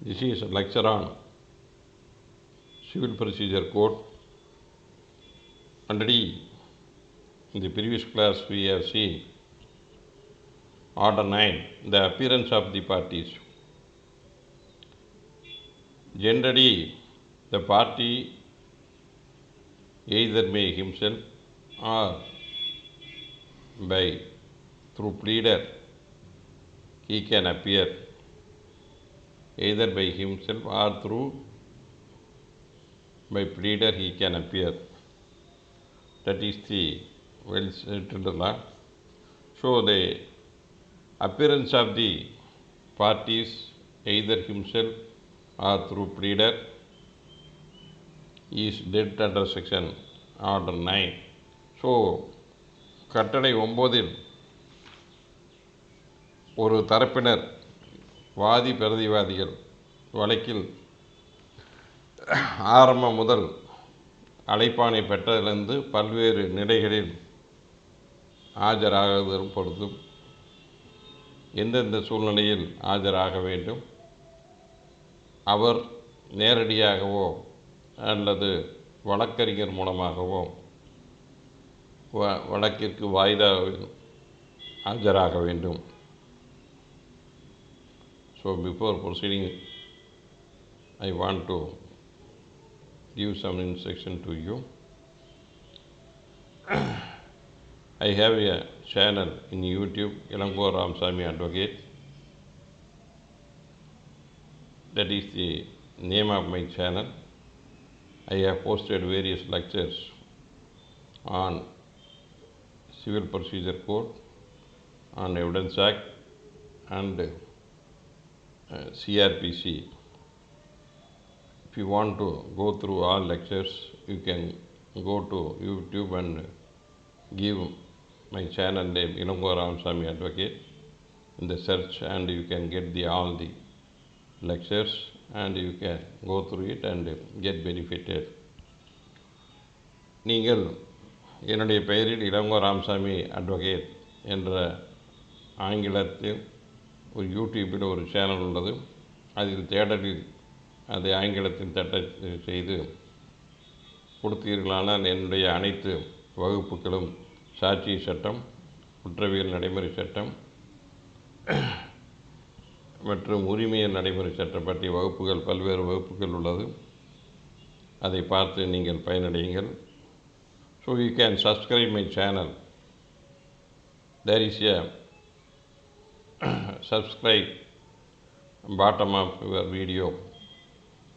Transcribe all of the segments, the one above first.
This is a lecture on Civil Procedure Code. Already in the previous class we have seen Order 9, the appearance of the parties. Generally, the party either by himself or through pleader he can appear, either by himself or by pleader he can appear. That is the well settled law. So the appearance of the parties either himself or through pleader is dead under section order 9. So கட்டளை 9 ஒரு தரப்பினர் வாதி பிரதிவாதிகள் வழக்கில் ஆரம்பம் முதல் அழைப்பானை பெற்றதிலிருந்து பல்வேறு நிலைகளில் ஆஜராகுவதும் பொறுத்தும் எந்தெந்த சூழ்நிலையில் ஆஜராக வேண்டும், அவர் நேரடியாகவோ அல்லது வழக்கறிஞர் மூலமாகவோ வழக்கிற்கு வாய்தாவில் ஆஜராக வேண்டும். So before proceeding, I want to give some instruction to you. I have a channel in YouTube, Ilango Ramsamy Advocate. That is the name of my channel. I have posted various lectures on Civil Procedure Code, on Evidence Act and CRPC. If you want to go through all lectures, you can go to YouTube and give my channel name Ilango Ramsamy Advocate in the search, and you can get all the lectures and you can go through it and get benefited. நீங்கள் என்னுடைய பெயரில் Ilango Ramasamy advocate என்ற ஆங்கிலத்தில் ஒரு யூடியூப்பில் ஒரு channel உள்ளது. அதில் தேடலில் அதை ஆங்கிலத்தில் தட்டச்சு செய்து கொடுத்தீர்களானால் என்னுடைய அனைத்து வகுப்புகளும் சாட்சி சட்டம், குற்றவியல் நடைமுறை சட்டம் மற்றும் உரிமையல் நடைமுறை சட்டம் பற்றிய வகுப்புகள், பல்வேறு வகுப்புகள் உள்ளது. அதை பார்த்து நீங்கள் பயனடையுங்கள். So you can subscribe my channel. There is a subscribe bottom of your video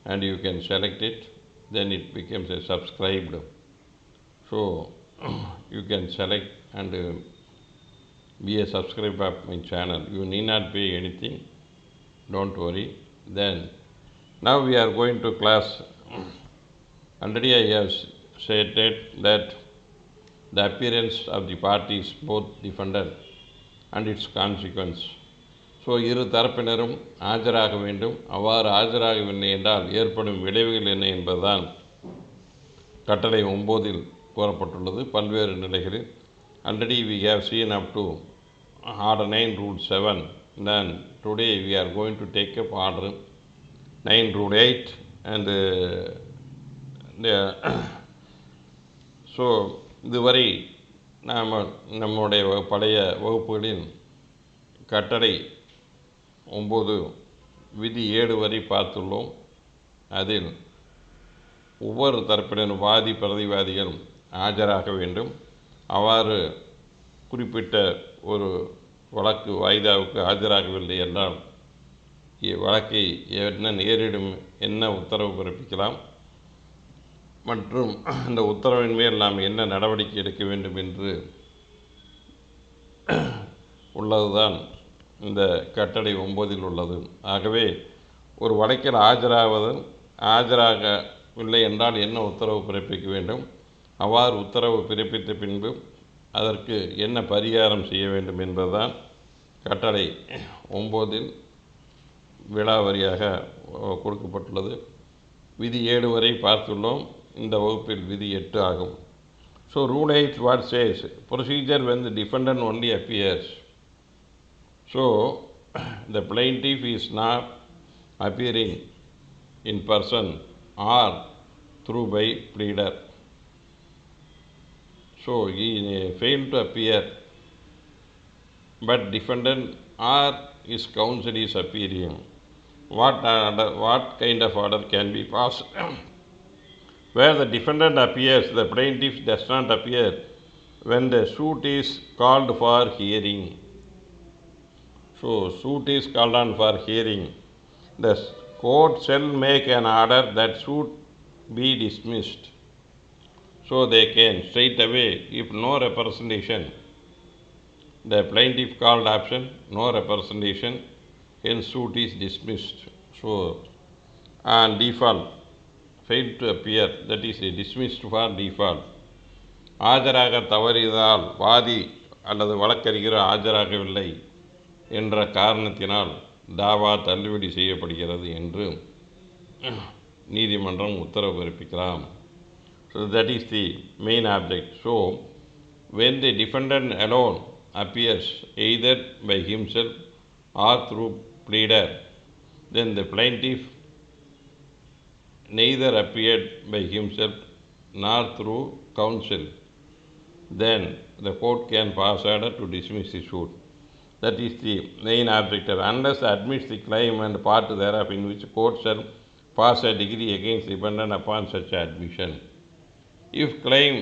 and you can select it, then it becomes a subscribed. So you can select and be a subscriber of my channel. You need not pay anything, don't worry. Then now we are going to class. Already I have stated that the appearance of the parties, both defendant and its consequence. So இரு தரப்பினரும் ஆஜராக வேண்டும். அவ்வாறு ஆஜராகவில்லை என்றால் ஏற்படும் விளைவுகள் என்ன என்பதுதான் கட்டளை 9 கூறப்பட்டுள்ளது பல்வேறு நிலைகளில். Already we have seen up to order 9 rule 7. Then today we are going to take up order 9 rule 8 and so இதுவரை நாம் நம்முடைய பழைய வகுப்புகளில் கட்டளை 9 விதி 7 வரை பார்த்துள்ளோம். அதில் ஒவ்வொரு தரப்பினரும் வாதி பிரதிவாதிகள் ஆஜராக வேண்டும். அவ்வாறு குறிப்பிட்ட ஒரு வழக்கு வாய்தாவுக்கு ஆஜராகவில்லை என்றால் வழக்கை என்ன நேரிடும், என்ன உத்தரவு பிறப்பிக்கலாம் மற்றும் அந்த உத்தரவின் மேல் நாம் என்ன நடவடிக்கை எடுக்க வேண்டும் என்று உள்ளதுதான் இந்த கட்டளை 9 உள்ளது. ஆகவே ஒரு வழக்கில் ஆஜராகவில்லை என்றால் என்ன உத்தரவு பிறப்பிக்க வேண்டும், அவ்வாறு உத்தரவு பிறப்பித்த பின்பு அதற்கு என்ன பரிகாரம் செய்ய வேண்டும் என்பதுதான் கட்டளை 9 விலாவரியாக கொடுக்கப்பட்டுள்ளது. விதி 7 வரை பார்த்துள்ளோம். இந்த வகுப்பில் விதி 8 ஆகும். So rule 8 what says procedure when the defendant only appears. So the plaintiff is not appearing in person or through by pleader. So he failed to appear, but defendant or his counsel is appearing. What kind of order can be passed? Where the defendant appears, the plaintiff does not appear when the suit is called for hearing. So, suit is called on for hearing. The court shall make an order that suit be dismissed. So, they can straight away, if no representation, the plaintiff called option, no representation, hence suit is dismissed. So, on default, failed to appear, that is dismissed for default. ஆஜராக தவறியதால் வாதி அல்லது வழக்கறிஞர் ஆஜராகவில்லை என்ற காரணத்தினால் தாவா தள்ளுபடி செய்யப்படுகிறது என்று நீதிமன்றம் உத்தரவு பிறப்பிக்கலாம். So that is the main object. So when the defendant alone appears either by himself or through pleader, then the plaintiff neither appeared by himself nor through counsel, then the court can pass order to dismiss the suit. That is the main objector, unless admits the claim and part thereof, in which court shall pass a decree against defendant upon such admission. If claim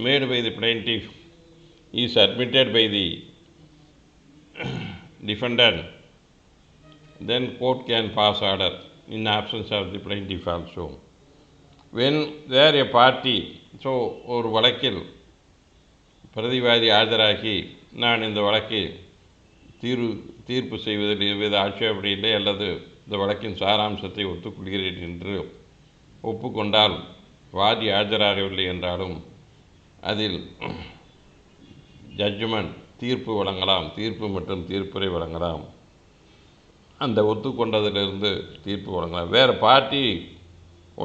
made by the plaintiff is admitted by the defendant, then court can pass order in absence of the plaintiff also. When there a party, so ஒரு வழக்கில் பிரதிவாதி ஆஜராகி நான் இந்த வழக்கை தீர்ப்பு செய்வதில் எவ்வித ஆட்சேபனை இல்லை அல்லது இந்த வழக்கின் சாராம்சத்தை ஒத்துக்கொள்கிறேன் என்று ஒப்புக்கொண்டால் வாதி ஆஜராகவில்லை என்றாலும் அதில் ஜட்ஜ்மெண்ட் தீர்ப்பு வழங்கலாம், தீர்ப்பு மற்றும் தீர்ப்புரை வழங்கலாம். அந்த ஒத்துக்கொண்டதிலிருந்து தீர்ப்பு வழங்கலாம். வேறு party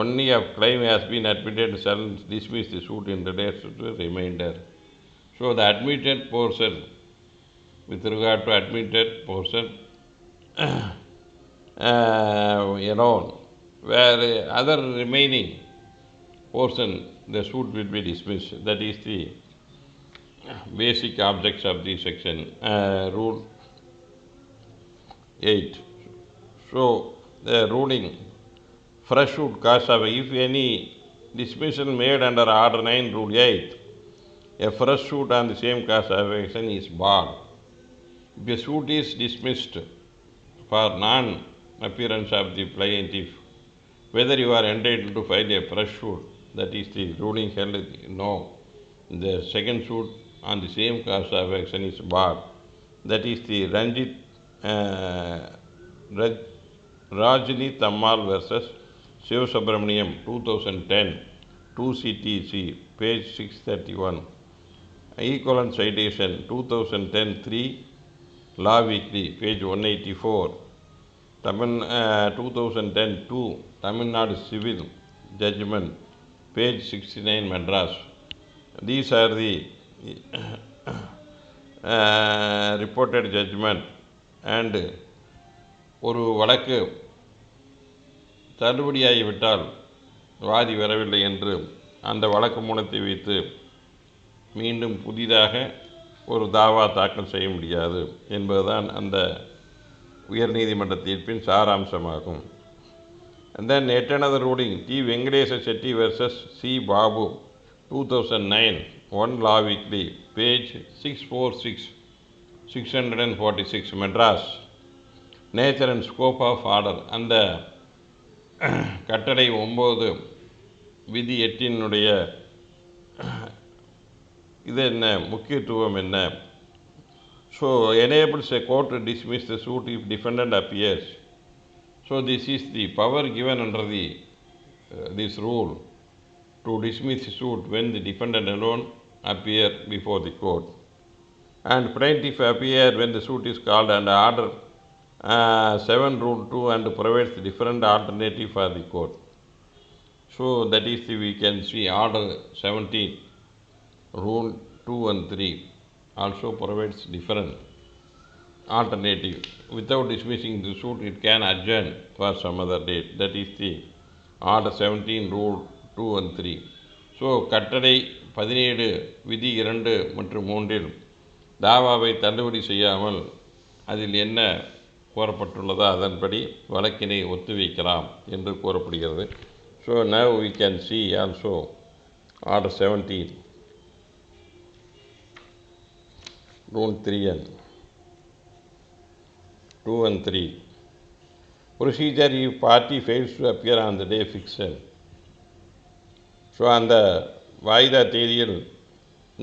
only a claim has been admitted shall dismiss the suit in relation to a remainder. So the admitted portion, with regard to admitted portion alone, where other remaining portion the suit will be dismissed. That is the basic objects of the section rule 8. So the ruling, fresh suit cause of, if any dismissal made under order 9 rule 8, a fresh suit on the same cause of action is barred. If a suit is dismissed for non-appearance of the plaintiff, whether you are entitled to file a fresh suit, that is the ruling held no, the second suit on the same cause of action is barred. That is the Rajini Tammal versus Shiv Subramaniam 2010 2 CTC page 631. Equivalent citation 2010 3 Law Weekly page 184. 2010 2 Tamil Nadu Civil Judgment page 69 Madras. These are the reported judgment. And ஒரு வழக்கு தள்ளுபடியாகிவிட்டால் வாதி வரவில்லை என்று அந்த வழக்கு மூலத்தை வைத்து மீண்டும் புதிதாக ஒரு தாவா தாக்கல் செய்ய முடியாது என்பதுதான் அந்த உயர்நீதிமன்ற தீர்ப்பின் சாராம்சமாகும். And then yet another ruling, T. Venkatesa Shetty versus C. Babu 2009 1 Law Weekly page 646 646 Madras. Nature and scope of order. அந்த கட்டளை 9 விதி 8னுடைய இது என்ன, முக்கியத்துவம் என்ன? So enables a court to dismiss the suit if defendant appears. So this is the power given under the this rule to dismiss the suit when the defendant alone appear before the court, and plaintiff appear when the suit is called, and order 7 rule 2 and provides different alternative for the court. So that is the, we can see order 17 rule 2 and 3 also provides different alternative. Without dismissing the suit, it can adjourn for some other date. That is the Order 17 Rule 2 and 3. So கட்டளை 17 விதி 2 மற்றும் 3இல் தாவாவை தள்ளுபடி செய்யாமல் அதில் என்ன கூறப்பட்டுள்ளதோ அதன்படி வழக்கினை ஒத்திவைக்கலாம் என்று கூறப்படுகிறது. So now we can see also Order 17 Rule 3 and 2 and 3. Procedure if party fails to appear on the day fixed. So அந்த வாய்தா தேதியில்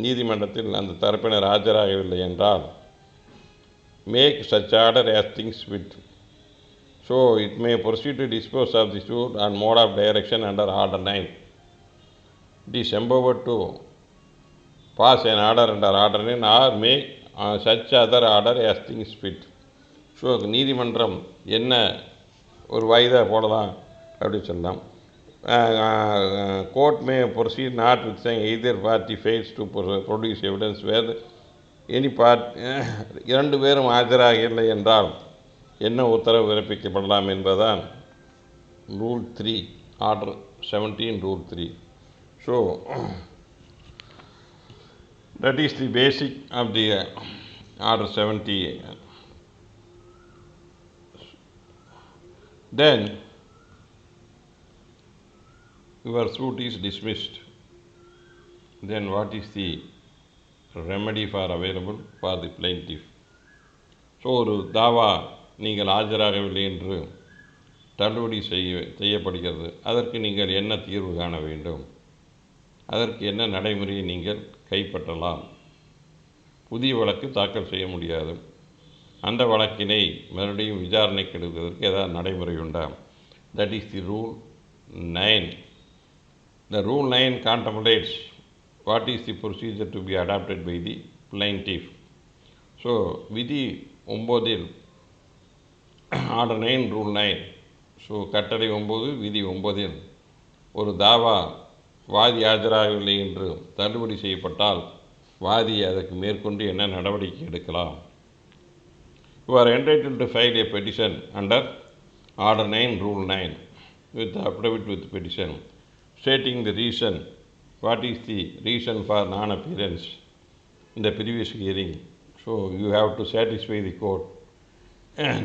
நீதிமன்றத்தில் அந்த தரப்பினர் ஆஜராகவில்லை என்றால் make such order as things fit. So it may proceed to dispose of the suit on mode of direction under Order 9. It is empowered to pass an order under Order 9 or make such other order as things fit. So நீதிமன்றம் என்ன ஒரு வாய்தா போடலாம் அப்படின்னு சொல்லலாம். Court may proceed notwithstanding either party fails to produce evidence where any part இரண்டு பேரும் ஆஜராக இல்லை என்றால் என்ன உத்தரவு பிறப்பிக்கப்படலாம் என்பதுதான் Rule 3, Order 17 Rule 3. So that is the basic of the Order 70. Then your suit is dismissed. Then what is the remedy for available for the plaintiff? So ஒரு தாவா நீங்கள் ஆஜராகவில்லை என்று தள்ளுபடி செய்யப்படுகிறது. அதற்கு நீங்கள் என்ன தீர்வு காண வேண்டும்? அதற்கு என்ன நடைமுறையை நீங்கள் கைப்பற்றலாம்? புதிய வழக்கு தாக்கல் செய்ய முடியாது. அந்த வழக்கினை மறுபடியும் விசாரணைக்கு எடுப்பதற்கு ஏதாவது நடைமுறை உண்டா? That is the Rule 9. The Rule 9 contemplates what is the procedure to be adopted by the plaintiff. So விதி 9இல் Order 9 Rule 9. ஸோ கட்டளை 9 விதி 9இல் ஒரு தாவா வாதி ஆஜராகவில்லை என்று தள்ளுபடி செய்யப்பட்டால் வாதி அதற்கு மேற்கொண்டு என்ன நடவடிக்கை எடுக்கலாம்? You are entitled to file a petition under Order 9 Rule 9 with the affidavit with petition stating the reason. What is the reason for non-appearance in the previous hearing? So you have to satisfy the court.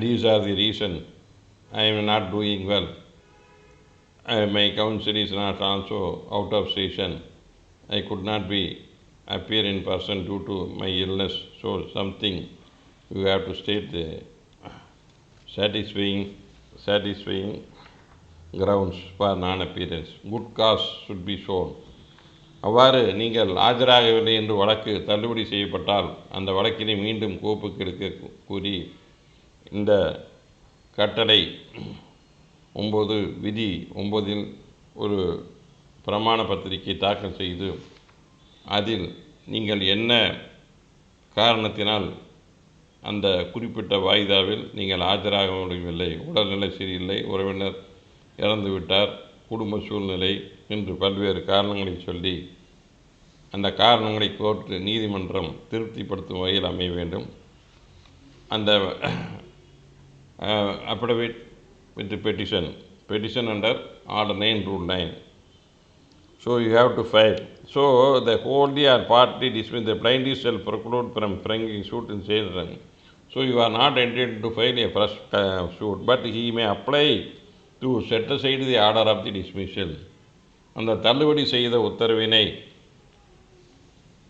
These are the reason. I am not doing well. My counsel is not also out of session. I could not appear in person due to my illness. So something you have to state the satisfying grounds for non-appearance. Good cause should be shown. அவ்வாறு நீங்கள் ஆஜராகவில்லை என்று வழக்கு தள்ளுபடி செய்யப்பட்டால் அந்த வழக்கினை மீண்டும் கோப்புக்கு எடுக்க கூறி இந்த கட்டளை 9 விதி 9இல் ஒரு பிரமாண பத்திரிகை தாக்கல் செய்து அதில் நீங்கள் என்ன காரணத்தினால் அந்த குறிப்பிட்ட வாய்தாவில் நீங்கள் ஆஜராக முடியவில்லை, உடல்நிலை சரியில்லை, உறவினர் இறந்துவிட்டார், குடும்ப சூழ்நிலை என்று பல்வேறு காரணங்களை சொல்லி அந்த காரணங்களை கோர்ட்டு நீதிமன்றம் திருப்திப்படுத்தும் வகையில் அமைய வேண்டும். அந்த affidavit with the petition under Order 9 Rule 9. So you have to file. So the wholly or partly dismiss the plaintiff shall preclude from bringing suit in session. So you are not entitled to file a fresh suit, but he may apply to set aside the order of the dismissal. அந்த தள்ளுபடி செய்த உத்தரவினை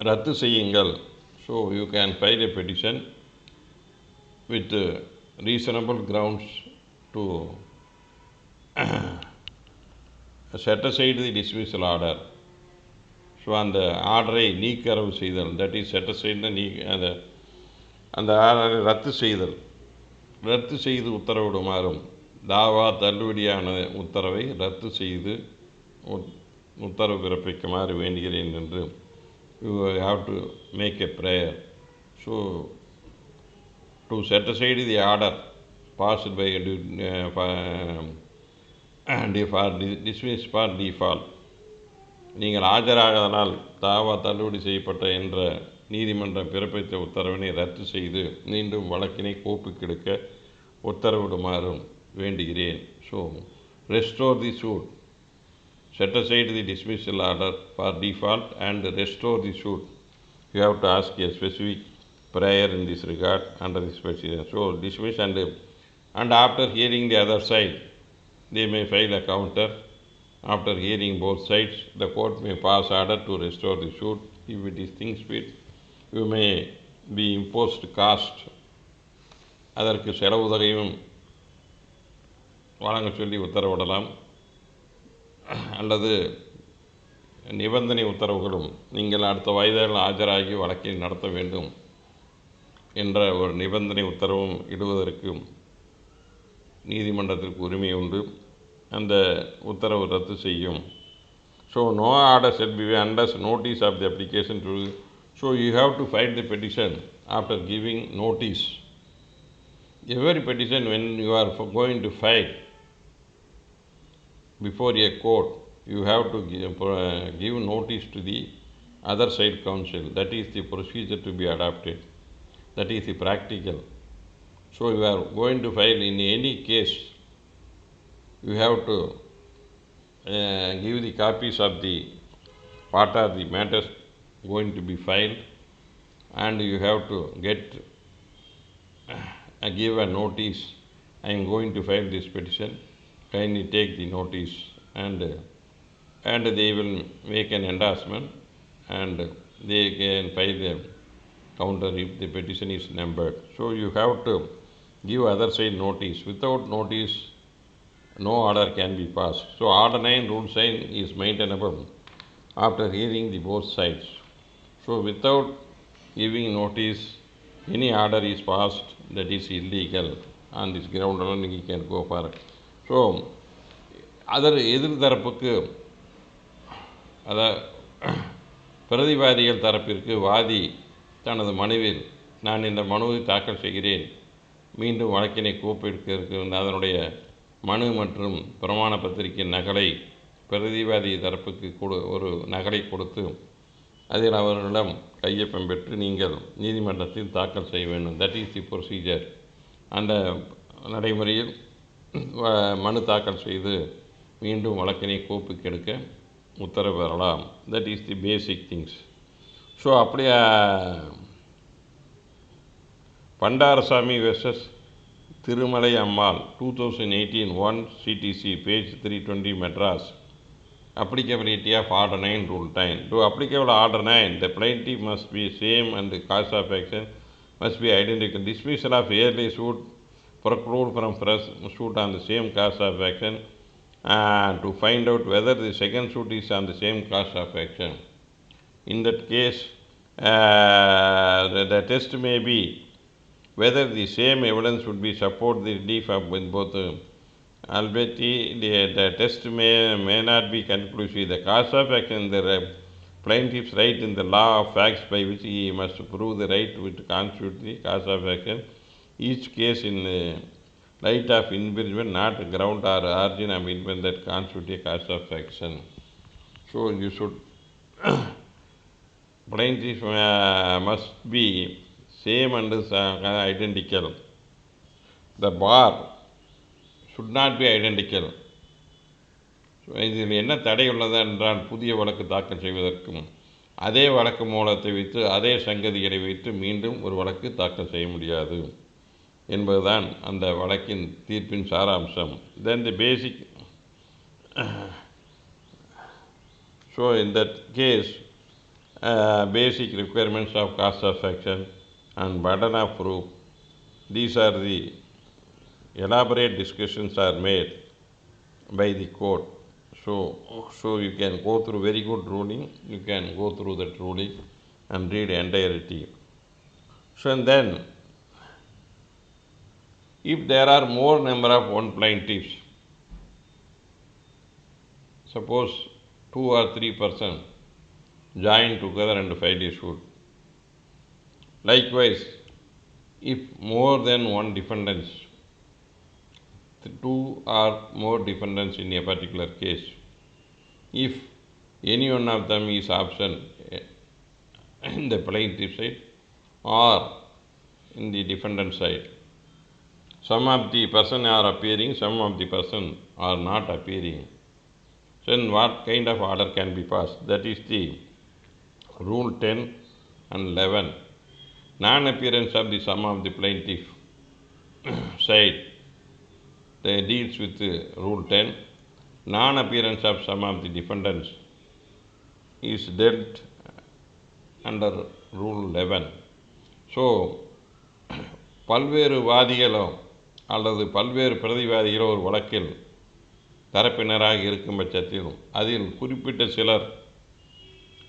ரத்து செய்யுங்கள். So you can file a petition with reasonable grounds to set aside the dismissal order. So அந்த ஆர்டரை நீக்கரவு செய்தல், that is set aside அந்த ஆர்டரை ரத்து செய்து உத்தரவிடுமாறும் தாவா தள்ளுபடியான உத்தரவை ரத்து செய்து உத்தரவு பிறப்பிக்குமாறு வேண்டுகிறேன் என்று you have to make a prayer. So to set aside the order passed by dismiss for default. நீங்கள் ஆஜராகாதனால் தாவா தள்ளுபடி செய்யப்பட்ட என்ற நீதிமன்றம் பிறப்பித்த உத்தரவினை ரத்து செய்து மீண்டும் வழக்கினை கோப்புக்கு எடுக்க உத்தரவிடுமாறும் வேண்டுகிறேன். So restore the suit, set aside the dismissal order for default and restore the suit. You have to ask a specific prayer in this regard under this procedure. So dismiss and after hearing the other side, they may file a counter. After hearing both sides, the court may pass order to restore the suit. If it is things fit, you may be imposed cost. அதற்கு செலவுதொகையும் வழங்க சொல்லி உத்தரவிடலாம், அல்லது நிபந்தனை உத்தரவுகளும் நீங்கள் அடுத்த வாய்தாவில் ஆஜராகி வழக்கை நடத்த வேண்டும் என்ற ஒரு நிபந்தனை உத்தரவும் இடுவதற்கு நீதிமன்றத்திற்கு உரிமை உண்டு. அந்த உத்தரவு ரத்து செய்யும். So no order shall be unless notice of the application to. So you have to file the petition after giving notice. Every petition when you are going to file before a court, you have to give notice to the other side counsel. That is the procedure to be adopted. That is the practical. So you are going to file in any case, you have to give the copies of the what are the matters going to be filed, and you have to give a notice. I am going to file this petition. Kindly take the notice, and they will make an endorsement, and they can file the counter if the petition is numbered. So you have to give other side notice. Without notice, no order can be passed. So order 9 rule 9 is maintainable after hearing the both sides. So without giving notice, any order is passed that is illegal. On this ground alone you can go for it. So எதிர்தரப்புக்கு பிரதிவாதிகள் தரப்பிற்கு வாதி தனது மனுவில் நான் இந்த மனுவை தாக்கல் செய்கிறேன், மீண்டும் வழக்கினை கோப்பெடுக்க இருக்கிற அதனுடைய மனு மற்றும் பிரமாண பத்திரிகை நகலை பிரதிவாதி தரப்புக்கு ஒரு நகலை கொடுத்து அதில் அவர்களிடம் கையொப்பம் பெற்று நீங்கள் நீதிமன்றத்தில் தாக்கல் செய்ய வேண்டும். That is the procedure. அந்த நடைமுறையில் மனு தாக்கல் செய்து மீண்டும் வழக்கினை கோப்புக்கு எடுக்க உத்தரவு பெறலாம். That is the basic things. So அப்படியே பண்டாரசாமி versus Thirumalai Ammal 2018 1 CTC page 320 Madras. Applicability of Order 9 Rule 9. To applicable Order 9, the plaintiff must be same and the cause of action must be identical. Dismissal of early suit preclude from fresh suit on the same cause of action to find out whether the second suit is on the same cause of action. In that case, the test may be whether the same evidence would be support the relief of both. Albeit the test may not be conclusive. The cause of action, the plaintiff's right in the law of facts by which he must prove the right which constitutes the cause of action. Each case in light of infringement, not ground or origin of infringement that constitute a cause of action. So you should plaintiff must be same and identical. The bar should not be identical. So இதில் என்ன தடை உள்ளது என்றால் புதிய வழக்கு தாக்கல் செய்வதற்கும் அதே வழக்கு மூலத்தை வைத்து அதே சங்கதிகளை வைத்து மீண்டும் ஒரு வழக்கு தாக்கல் செய்ய முடியாது என்பதுதான் அந்த வழக்கின் தீர்ப்பின் சாராம்சம். Then the basic so in that case basic requirements of cause of action and burden of proof, these are the elaborate discussions are made by the court. So you can go through very good ruling, you can go through that ruling and read entirety. So and then if there are more number of one plaintiffs, suppose 2 or 3 persons join together and file a suit. Likewise, if more than one defendants, 2 or more defendants in a particular case, if any one of them is absent in the plaintiff side or in the defendant side. Some of the person are appearing, some of the person are not appearing. Then what kind of order can be passed? That is the Rule 10 and 11. Non-appearance of the sum of the plaintiff side deals with Rule 10. Non-appearance of some of the defendants is dealt under Rule 11. So, பல்வேறு வாதிகளோ அல்லது பல்வேறு பிரதிவாதிகளோ ஒரு வழக்கில் தரப்பினராக இருக்கும் பட்சத்தில் அதில் குறிப்பிட்ட சிலர்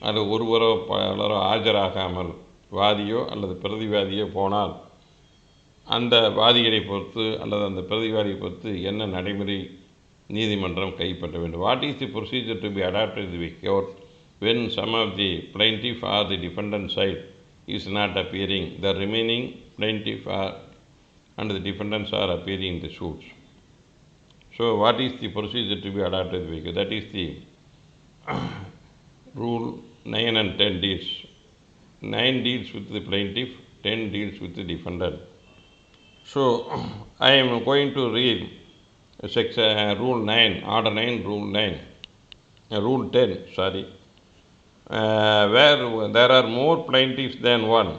அல்லது ஒருவரோ பலரோ ஆஜராகாமல் வாதியோ அல்லது பிரதிவாதியோ போனால் அந்த வாதிகளை பொறுத்து அல்லது அந்த பிரதிவாதியை பொறுத்து என்ன நடைமுறை நீதிமன்றம் கைப்பற்ற வேண்டும். What is the procedure to be adopted the court when some of the plaintiff or the defendant side is not appearing, the remaining plaintiff and the defendants are appearing in the suits. So what is the procedure to be adopted? That is the Rule 9 and 10 deals. 9 deals with the plaintiff, 10 deals with the defendant. So I am going to read Rule 9, Order 9, Rule 9, Rule 10, sorry. Where there are more plaintiffs than one,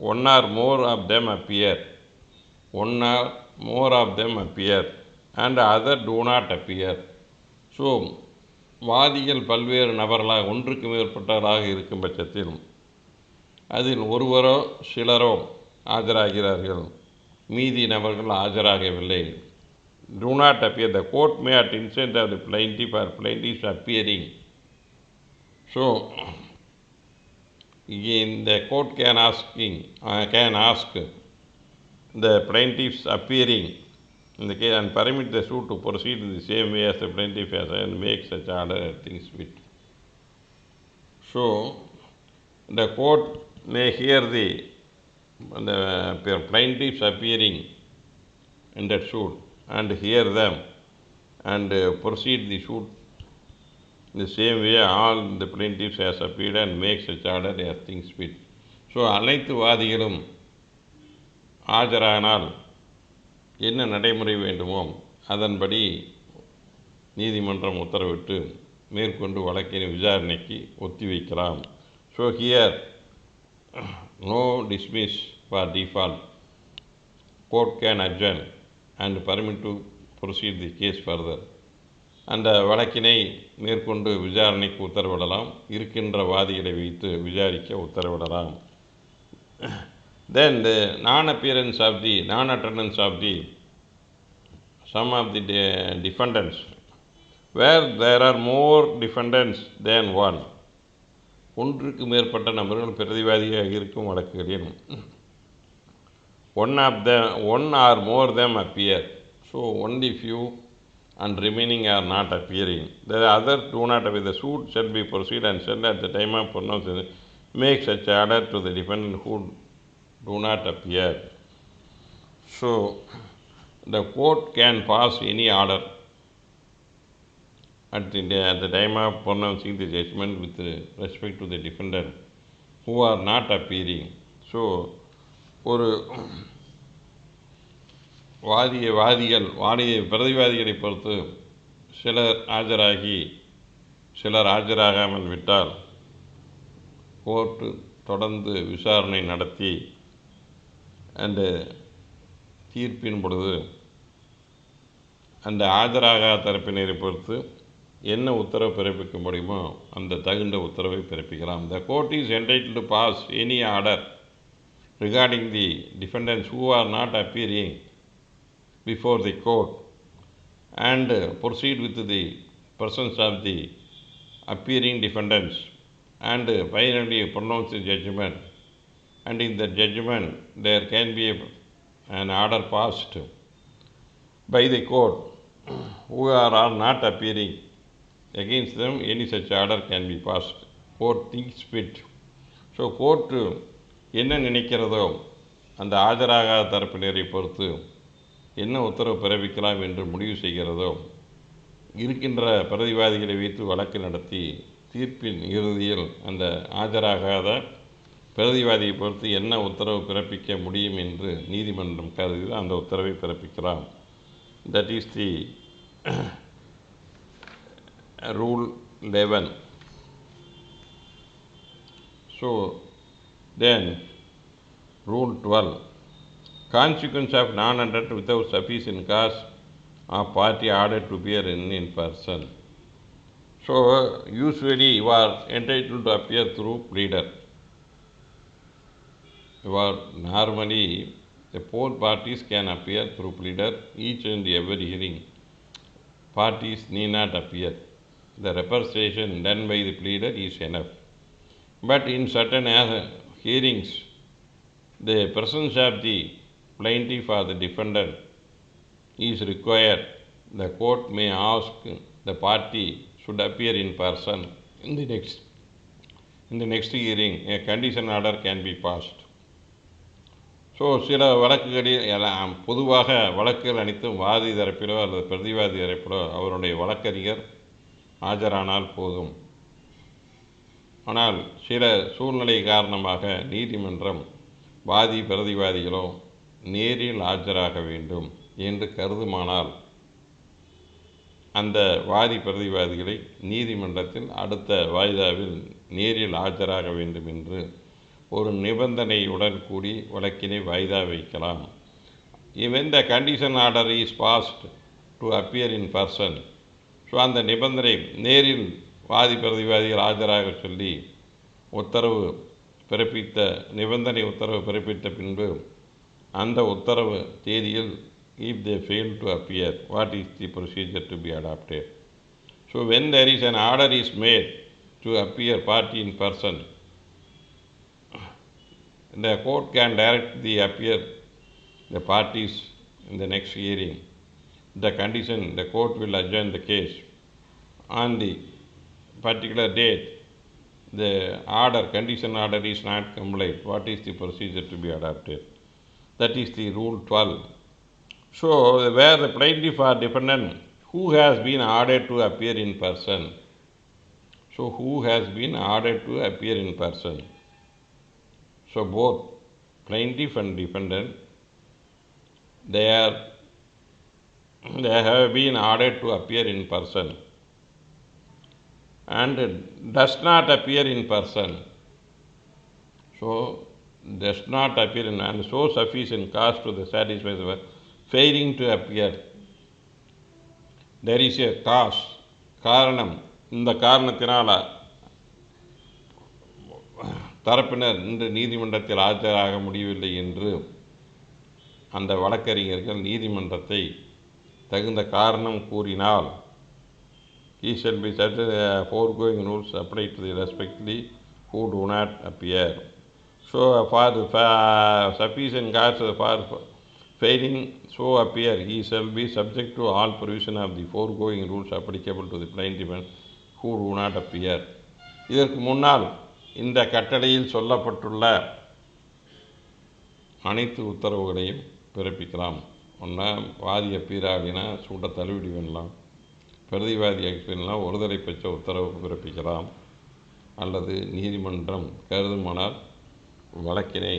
one or more of them appear, one or more of them appear, and other do not appear. So, வாதிகள் பல்வேறு நபர்களாக ஒன்றுக்கு மேற்பட்டவராக இருக்கும் பட்சத்தில் அதில் ஒருவரோ சிலரோ ஆஜராகிறார்கள், மீதி நபர்கள் ஆஜராகவில்லை. Do not appear. The court may at instant of the plaintiff or plaintiffs appearing. So, again the court can ask the plaintiffs appearing in the case and permit the suit to proceed in the same way as the plaintiff has and make such order as things fit. So, the court may hear the plaintiffs appearing in that suit and hear them and proceed the suit in the same way all the plaintiffs has appeared and make such order as things fit. So, அனைத்து வாதிகளும் ஆஜரானால் என்ன நடைமுறை வேண்டுமோ அதன்படி நீதிமன்றம் உத்தரவிட்டு மேற்கொண்டு வழக்கின் விசாரணைக்கு ஒத்திவைக்கலாம். So, here no dismiss for default. Court can adjourn and permit to proceed the case further. அந்த வழக்கினை மேற்கொண்டு விசாரணைக்கு உத்தரவிடலாம், இருக்கின்ற வாதிகளை வைத்து விசாரிக்க உத்தரவிடலாம். Then the non-attendance of the some of the defendants, where there are more defendants than one, ஒன்றுக்கு மேற்பட்ட நபர்கள் பிரதிவாதியாக இருக்கும் வழக்குகளில் one or more them appear. So only few and remaining are not appearing. The other do not appear. The suit shall be proceed and shall at the time of pronouncement make such order to the defendant who do not appear. So the court can pass any order at the time of pronouncing the judgment with respect to the defendant who are not appearing. So ஒரு பிரதிவாதிகளை பொறுத்து சிலர் ஆஜராகி சிலர் ஆஜராகாமல் விட்டால் court தொடர்ந்து விசாரணை நடத்தி அந்த தீர்ப்பின் பொழுது அந்த ஆஜராகாத தரப்பினரை பொறுத்து என்ன உத்தரவு பிறப்பிக்க முடியுமோ அந்த தகுந்த உத்தரவை பிறப்பிக்கலாம். The court is entitled to pass any order regarding the defendants who are not appearing before the court and proceed with the presence of the appearing defendants and finally pronounce the judgment, and in the judgment there can be an order passed by the court who are not appearing. Against them any such order can be passed. Court thinks fit. So court என்ன நினைக்கிறதோ அந்த ஆஜராகாத தரப்பினரை பொறுத்து என்ன உத்தரவு பிறப்பிக்கலாம் என்று முடிவு செய்கிறதோ இருக்கின்ற பிரதிவாதிகளை வைத்து வழக்கு நடத்தி தீர்ப்பின் இறுதியில் அந்த ஆஜராகாத பிரதிவாதியை பொறுத்து என்ன உத்தரவு பிறப்பிக்க முடியும் என்று நீதிமன்றம் கருதி அந்த உத்தரவை பிறப்பிக்கலாம். That is the rule 11. So then rule 12. Consequence of non-attendance without sufficient cause of party ordered to appear in person. So usually you are entitled to appear through pleader. Normally the four parties can appear through pleader. Each and every hearing parties need not appear. The representation done by the pleader is enough. But in certain hearings, the presence of the plaintiff or the defendant is required. The court may ask the party should appear in person in the next hearing. A condition order can be passed. So சில வழக்குகளில் பொதுவாக வழக்குகள் அனைத்தும் வாதி தரப்பிலோ அல்லது பிரதிவாதி தரப்பிலோ அவருடைய வழக்கறிஞர் ஆஜரானால் போதும். ஆனால் சில சூழ்நிலை காரணமாக நீதிமன்றம் வாதி பிரதிவாதிகளோ நேரில் ஆஜராக வேண்டும் என்று கருதுமானால் அந்த வாதி பிரதிவாதிகளை நீதிமன்றத்தில் அடுத்த வாய்தாவில் நேரில் ஆஜராக வேண்டும் என்று ஒரு நிபந்தனையுடன் கூடி வழக்கினை வாய்தா வைக்கலாம். When the condition order is passed to appear in person, so அந்த நிபந்தனை நேரில் வாதி பிரதிவாதிகள் ஆஜராக சொல்லி உத்தரவு பிறப்பித்த நிபந்தனை உத்தரவு பிறப்பித்த பின்பு அந்த உத்தரவு தேதியில் if they fail to appear, what is the procedure to be adopted? So when there is an order is made to appear party in person, the court can direct the parties in the next hearing. The condition, the court will adjourn the case on the particular date. The condition order is not complied. What is the procedure to be adopted? That is the rule 12. So where the plaintiff or defendant who has been ordered to appear in person. So who has been ordered to appear in person? So both plaintiff and defendant, they have been ordered to appear in person and does not appear in person. So does not appear in and so sufficient cause to the satisfy the failing to appear. There is a cause, காரணம். இந்த காரணத்தினால் தரப்பினர் இன்று நீதிமன்றத்தில் ஆஜராக முடியவில்லை என்று அந்த வழக்கறிஞர்கள் நீதிமன்றத்தை தகுந்த காரணம் கூறினால் he shall be subject to the foregoing rules apply to the respectively who do not appear. So for the sufficient cause for failing so appear, he shall be subject to all provision of the foregoing rules applicable to the plaintiff who do not appear. இதற்கு முன்னால் இந்த கட்டளையில் சொல்லப்பட்டுள்ள அனைத்து உத்தரவுகளையும் பிறப்பிக்கலாம். ஒன்றா வாதி அப்பீராகினா சூட்ட தள்ளுபடி பண்ணலாம், பிரதிவாதி அப்பீர்லாம் ஒருதலை பட்ச உத்தரவு பிறப்பிக்கலாம், அல்லது நீதிமன்றம் கருதுமானால் வழக்கினை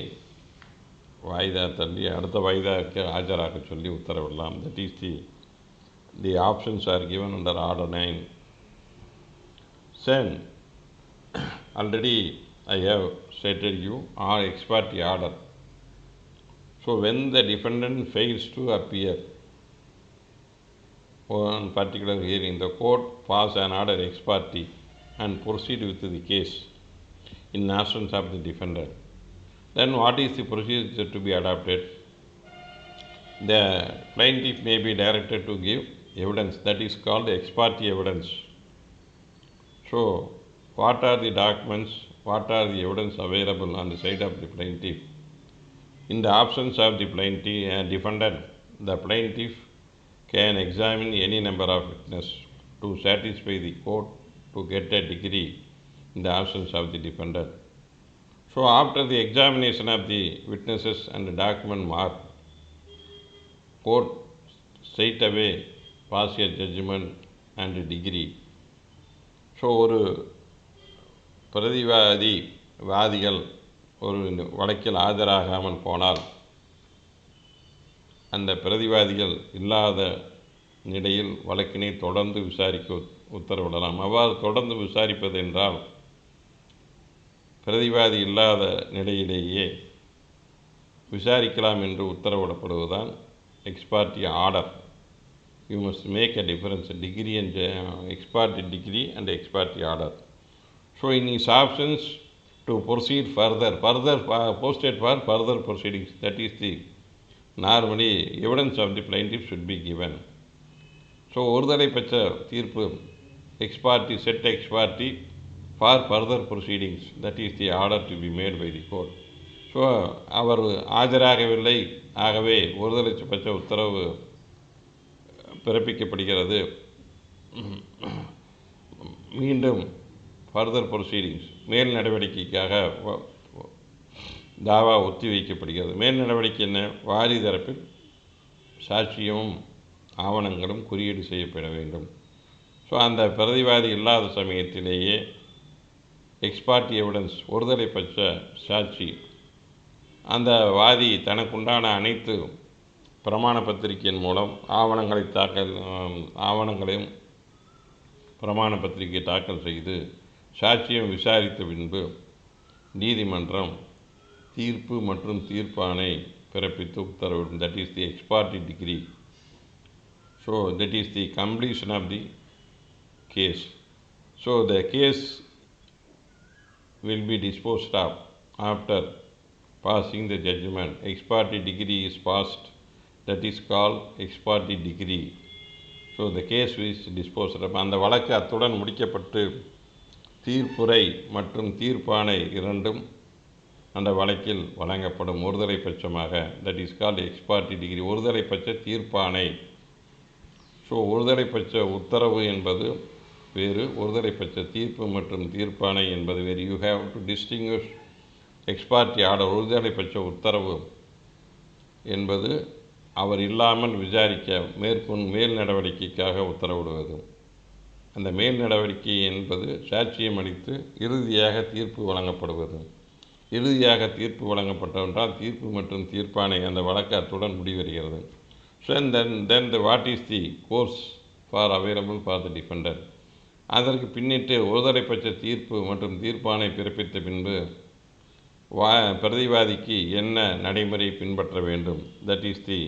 வாய்தா தள்ளி அடுத்த வாய்தாக்கு ஆஜராக சொல்லி உத்தரவிடலாம். That is the options are given under order 9. Then already I have stated you our ex parte order. So when the defendant fails to appear on particular hearing, the court pass an order ex parte and proceed with the case in absence of the defendant. Then what is the procedure to be adopted? The plaintiff may be directed to give evidence, that is called ex parte evidence. So what are the documents, what are the evidence available on the side of the plaintiff? In the absence of the plaintiff and defendant, the plaintiff can examine any number of witnesses to satisfy the court to get a degree in the absence of the defendant. So after the examination of the witnesses and the document marked, court straight away pass a judgment and a degree. So ஒரு வாதிகள் ஒரு வழக்கில் ஆஜராகாமல் போனால் அந்த பிரதிவாதிகள் இல்லாத நிலையில் வழக்கினை தொடர்ந்து விசாரிக்க உத்தரவிடலாம். அவ்வாறு தொடர்ந்து விசாரிப்பது என்றால் பிரதிவாதி இல்லாத நிலையிலேயே விசாரிக்கலாம் என்று உத்தரவிடப்படுவதுதான் ex party order. You must make a difference, degree and ex parte degree and ex parte order. So in his options to proceed further posted for further proceedings, that is the normally evidence of the plaintiff should be given. So ஒருதலை பட்ச தீர்ப்பு ex parte set ex parte for further proceedings, that is the order to be made by the court. So அவர் ஆஜராகவில்லை, ஆகவே ஒருதலை பட்ச உத்தரவு பிறப்பிக்கப்படுகிறது. மீண்டும் ஃபர்தர் ப்ரொசீடிங்ஸ் மேல் நடவடிக்கைக்காக தாவா ஒத்தி வைக்கப்படுகிறது. மேல் நடவடிக்கை என்ன? வாதி தரப்பில் சாட்சியமும் ஆவணங்களும் குறியீடு செய்யப்பட வேண்டும். ஸோ அந்த பிரதிவாதி இல்லாத சமயத்திலேயே எக்ஸ் பார்ட்டி எவிடன்ஸ் ஒருதலை பட்ச சாட்சி அந்த வாதி தனக்குண்டான அனைத்து பிரமாண பத்திரிகையின் மூலம் ஆவணங்களையும் பிரமாண பத்திரிகை தாக்கல் செய்து சாட்சியம் விசாரித்த பின்பு நீதிமன்றம் தீர்ப்பு மற்றும் தீர்ப்பாணை பிறப்பித்து உத்தரவிடும். That is the ex party decree. So that is the completion of the case. So the case will be disposed of after passing the judgment. Ex parte degree is passed, that is called ex parte degree. So the case is disposed of. அந்த வழக்கு அத்துடன் முடிக்கப்பட்டு தீர்ப்புரை மற்றும் தீர்ப்பாணை இரண்டும் அந்த வழக்கில் வழங்கப்படும் ஒருதலை பட்சமாக. That is called X party degree, ஒருதலை பட்ச தீர்ப்பாணை. ஸோ ஒருதலை பட்ச உத்தரவு என்பது வேறு, ஒருதலை பட்ச தீர்ப்பு மற்றும் தீர்ப்பாணை என்பது வேறு. You have to distinguish X party order. ஒருதலை பட்ச உத்தரவு என்பது அவர் இல்லாமல் விசாரிக்க மேல் நடவடிக்கைக்காக உத்தரவிடுவது. அந்த மேல் நடவடிக்கை என்பது சாட்சியம் அளித்து இறுதியாக தீர்ப்பு வழங்கப்படுவது. இறுதியாக தீர்ப்பு வழங்கப்பட்டவென்றால் தீர்ப்பு மற்றும் தீர்ப்பாணை அந்த வழக்கு அத்துடன் முடிவடைகிறது. So then what is the course for available for the Defender? அதற்கு பின்னிட்டு ஒருதலை பட்ச தீர்ப்பு மற்றும் தீர்ப்பாணை பிறப்பித்த பின்பு பிரதிவாதிக்கு என்ன நடைமுறை பின்பற்ற வேண்டும்? That is the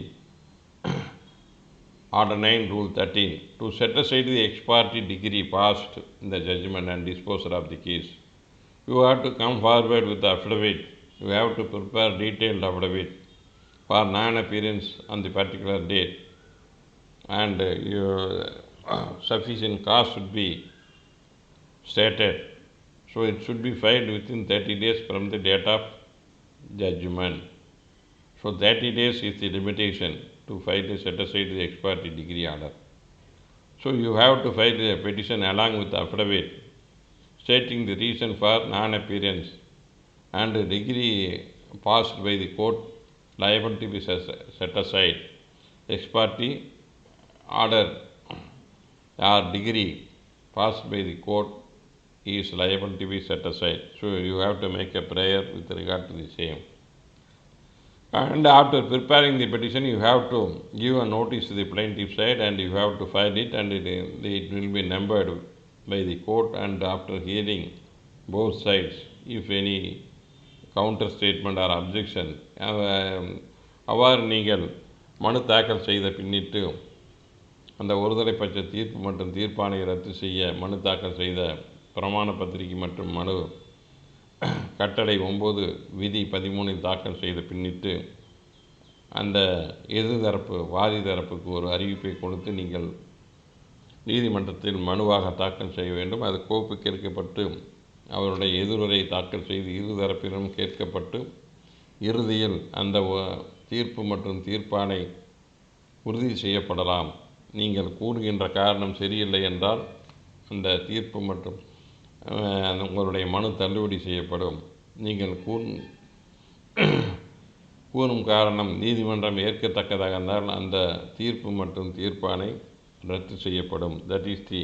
order 9 rule 13. To set aside the ex parte degree passed in the judgment and disposal of the case, you have to come forward with the affidavit. You have to prepare detailed affidavit for non-appearance on the particular date, and your sufficient cause should be stated. So it should be filed within 30 days from the date of judgment. So 30 days is the limitation to file a set aside the ex parte degree order. So you have to file a petition along with the affidavit stating the reason for non-appearance and the degree passed by the court liable to be set aside. Ex parte order or degree passed by the court is liable to be set aside. So you have to make a prayer with regard to the same. And after preparing the petition, you have to give a notice to the plaintiff side and you have to file it, and it will be numbered by the court. And after hearing both sides, if any counter statement or objection, அவ்வாறு நீங்கள் மனு தாக்கல் செய்த பின்னிட்டு அந்த ஒருதலை பட்ச தீர்ப்பு மற்றும் தீர்ப்பாணை ரத்து செய்ய மனு தாக்கல் செய்த பிரமாண பத்திரிகை மற்றும் மனு கட்டளை 9 விதி 13 தாக்கல் செய்த பின்னிட்டு அந்த எதிர்தரப்பு வாதி தரப்புக்கு ஒரு அறிவிப்பை கொடுத்து நீங்கள் நீதிமன்றத்தில் மனுவாக தாக்கல் செய்ய வேண்டும். அது கோப்பு கேட்கப்பட்டு அவருடைய எதிர்வுரை தாக்கல் செய்து இருதரப்பிலும் கேட்கப்பட்டு இறுதியில் அந்த தீர்ப்பு மற்றும் தீர்ப்பாணை உறுதி செய்யப்படலாம். நீங்கள் கூறுகின்ற காரணம் சரியில்லை என்றால் அந்த தீர்ப்பு மற்றும் உங்களுடைய மனு தள்ளுபடி செய்யப்படும். நீங்கள் கூறும் காரணம் நீதிமன்றம் ஏற்கத்தக்கதாக இருந்தால் அந்த தீர்ப்பு மற்றும் தீர்ப்பாணை ரத்து செய்யப்படும். That is the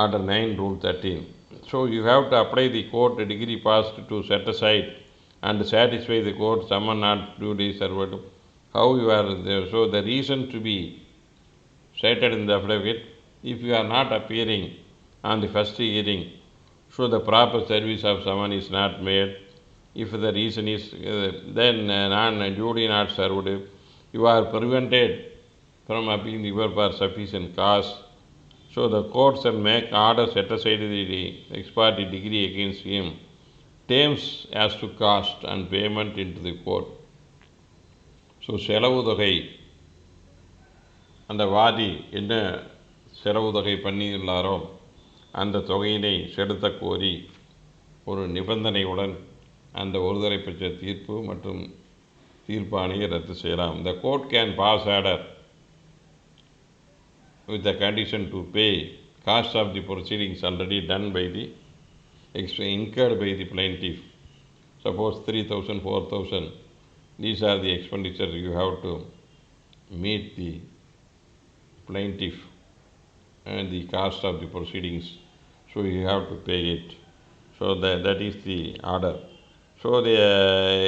order 9 rule 13. So you have to apply the court degree passed to set aside and satisfy the court someone not duly served. How you are there? So the reason to be stated in the affidavit, if you are not appearing on the first hearing, so the proper service of someone is not made. If the reason is then non-duly not served, you are prevented from appealing for sufficient cause. So the court shall make order set aside the ex parte degree against him. Terms as to cost and payment into the court. So செலவு தொகை அந்த வாதி என்ன செலவு தொகை பண்ணியுள்ளாரோ அந்த தொகையினை செலுத்த கோரி ஒரு நிபந்தனையுடன் அந்த ஒருதலை பெற்ற தீர்ப்பு மற்றும் தீர்ப்பாணையை ரத்து செய்யலாம். The court can pass order with the condition to pay cost of the proceedings already done by the incurred by the plaintiff. Suppose 3,000, 4,000. These are the expenditures you have to meet the plaintiff and the cost of the proceedings. So you have to pay it. So that is the order. So the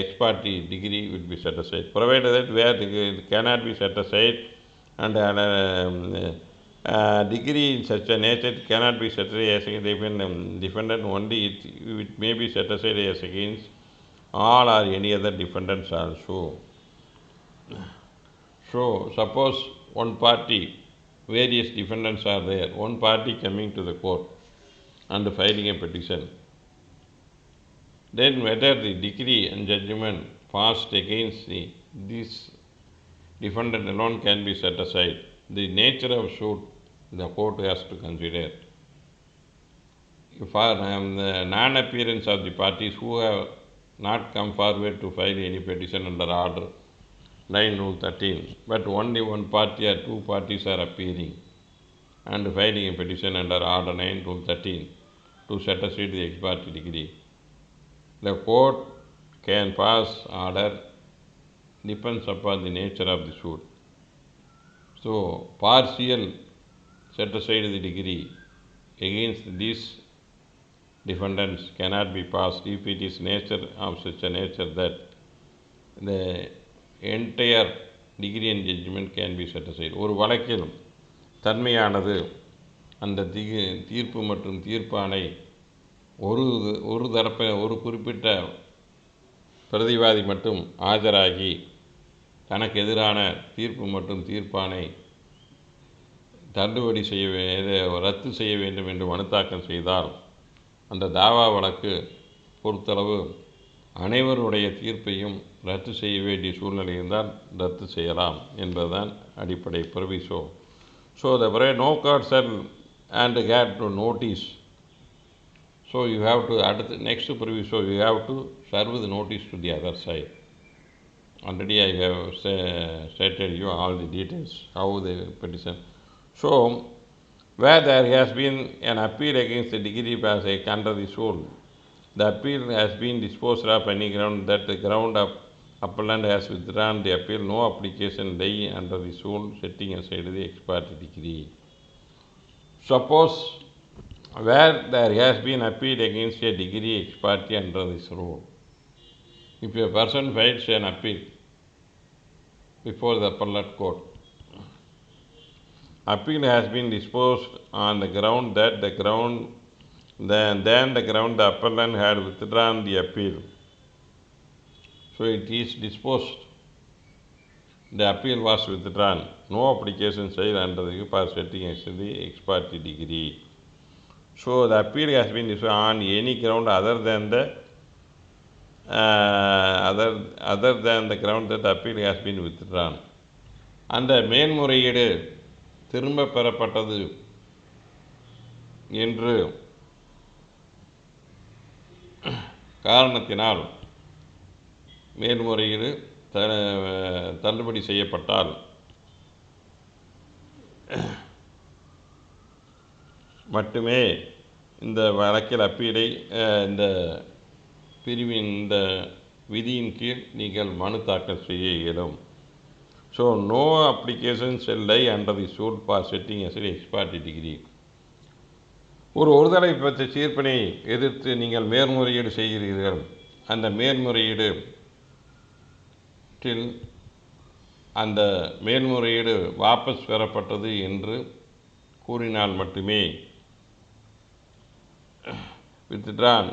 ex parte degree will be set aside. Provided that where it cannot be set aside and degree in such a nature cannot be set aside as against defendant only, it may be set aside as against all or any other defendants also. So suppose one party, various defendants are there, one party coming to the court and filing a petition, then whether the decree and judgment passed against this defendant alone can be set aside. The nature of suit the court has to consider. For the non-appearance of the parties who have not come forward to file any petition under order 9 Rule 13, but only one party or two parties are appearing and filing a petition under order 9 Rule 13 to set aside the ex parte degree. The court can pass order depends upon the nature of the suit. So partial set aside the degree against these defendants cannot be passed if it is nature of such a nature that the entire degree and judgment can be set aside. ஒரு வழக்கில் தன்மையானது அந்த தீர்ப்பு மற்றும் தீர்ப்பாணை ஒரு தரப்ப ஒரு குறிப்பிட்ட பிரதிவாதி மட்டும் ஆஜராகி தனக்கு எதிரான தீர்ப்பு மற்றும் தீர்ப்பாணை தள்ளுபடி ரத்து செய்ய வேண்டும் என்று மனு தாக்கல் செய்தால் அந்த தாவா வழக்கு பொறுத்தளவு அனைவருடைய தீர்ப்பையும் ரத்து செய்ய வேண்டிய சூழ்நிலை இருந்தால் ரத்து செய்யலாம் என்பதுதான் அடிப்படை proviso. So the no court shall and get to notice. So you have to next proviso you have to serve the notice to the other side. Already I have stated you all the details how the petition. So where there has been an appeal against the degree as under the rule, the appeal has been disposed of any ground that the ground of appellant has withdrawn the appeal, no application lay under the rule setting aside the ex parte degree. Suppose where there has been appeal against a degree ex parte under this rule, if a person files an appeal before the appellate court, appeal has been disposed on the ground that the appellant had withdrawn the appeal. So it is disposed, the appeal was withdrawn, no application filed under the for setting aside the ex parte degree. So the appeal has been disposed on any ground other than the ground that the appeal has been withdrawn. அந்த மேன்முறையீடு திரும்ப பெறப்பட்டது என்று காரணத்தினால் மேல்முறையீடு தள்ளுபடி செய்யப்பட்டால் மட்டுமே இந்த வழக்கில் அப்பீலை இந்த பிரிவின் இந்த விதியின் கீழ் நீங்கள் மனு தாக்கல் செய்ய இயலும். So no application shall lie under the suit for setting aside ex parte degree. ஒருதலை பட்ச தீர்ப்பினை எதிர்த்து நீங்கள் மேல்முறையீடு செய்கிறீர்கள். அந்த மேல்முறையீடு அந்த மேல்முறையீடு வாபஸ் பெறப்பட்டது என்று கூறினால் மட்டுமே withdrawn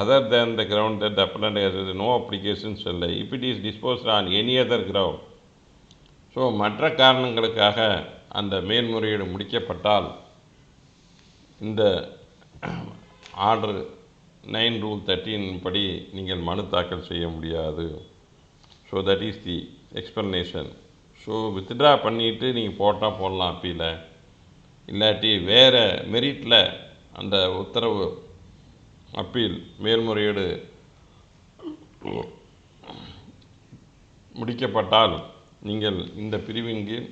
other than the ground that the appellant has no application shall lie if it is disposed on any other ground. So மற்ற காரணங்களுக்காக அந்த மேல்முறையீடு முடிக்கப்பட்டால் இந்த ஆர்டர் 9 ரூல் 13 படி நீங்கள் மனு தாக்கல் செய்ய முடியாது. So that is the explanation. So withdraw பண்ணிவிட்டு நீங்கள் போட்டால் போடலாம் அப்பீல, இல்லாட்டி வேறு மெரிட்டில் அந்த உத்தரவு அப்பீல் மேல்முறையீடு முடிக்கப்பட்டால் நீங்கள் இந்த பிரிவின் கீழ்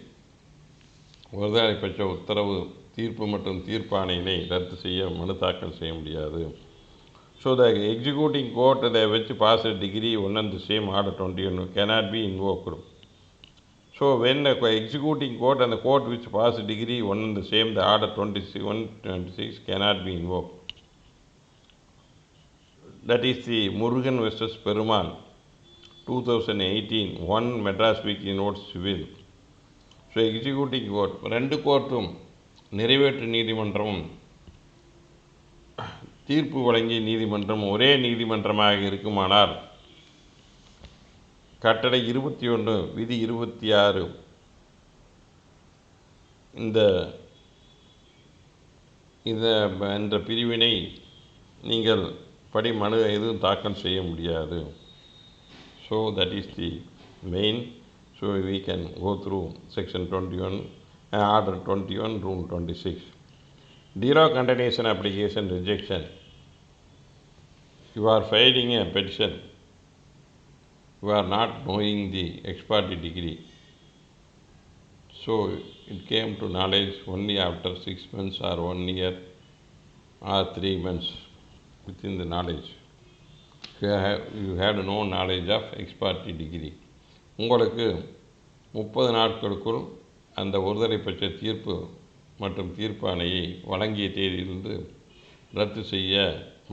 ஒருதலை பட்ச உத்தரவு தீர்ப்பு மற்றும் தீர்ப்பாணையினை ரத்து செய்ய மனு தாக்கல் செய்ய முடியாது. So the executing court which passed degree 1 and the same order 21 cannot be invoked. So when the executing court and the court which passed degree 1 and the same, the order 26 cannot be invoked. That is the Murugan versus Perumal 2018 1 Madras Weekly Notes Civil. So executing court ரெண்டு கோர்ட்டும் நிறைவேற்று நீதிமன்றமும் தீர்ப்பு வழங்கிய நீதிமன்றம் ஒரே நீதிமன்றமாக இருக்குமானால் கட்டளை 21 விதி 26 இந்த பிரிவினை நீங்கள் படி மனு எதுவும் தாக்கல் செய்ய முடியாது. So that is the main. So we can go through section 21 order 21 rule 26. Zero condemnation application rejection. You are filing a petition. You are not knowing the ex parte degree. So it came to knowledge only after 6 months or 1 year or 3 months within the knowledge. You had no knowledge of ex parte degree. உங்களுக்கு 30 நாட்களுக்குள் அந்த ஒருதலை பட்ச தீர்ப்பு மற்றும் தீர்ப்பாணையை வழங்கிய தேதியிலிருந்து ரத்து செய்ய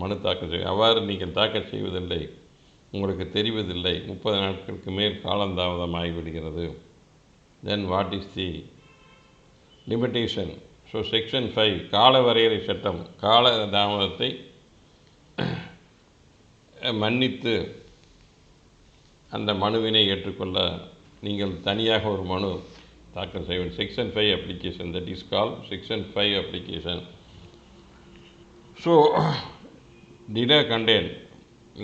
மனு தாக்கல் செய்ய. அவ்வாறு நீங்கள் தாக்கல் செய்வதில்லை, உங்களுக்கு தெரிவதில்லை, 30 நாட்களுக்கு மேல் காலந்தாமதமாகிவிடுகிறது. Then what is the limitation? So section 5 கால வரையறை சட்டம் கால தாமதத்தை மன்னித்து அந்த மனுவினை ஏற்றுக்கொள்ள நீங்கள் தனியாக ஒரு மனு தாக்கல் செய்ய வேண்டும். Section 5 application, that is call section 5 application. So delay contain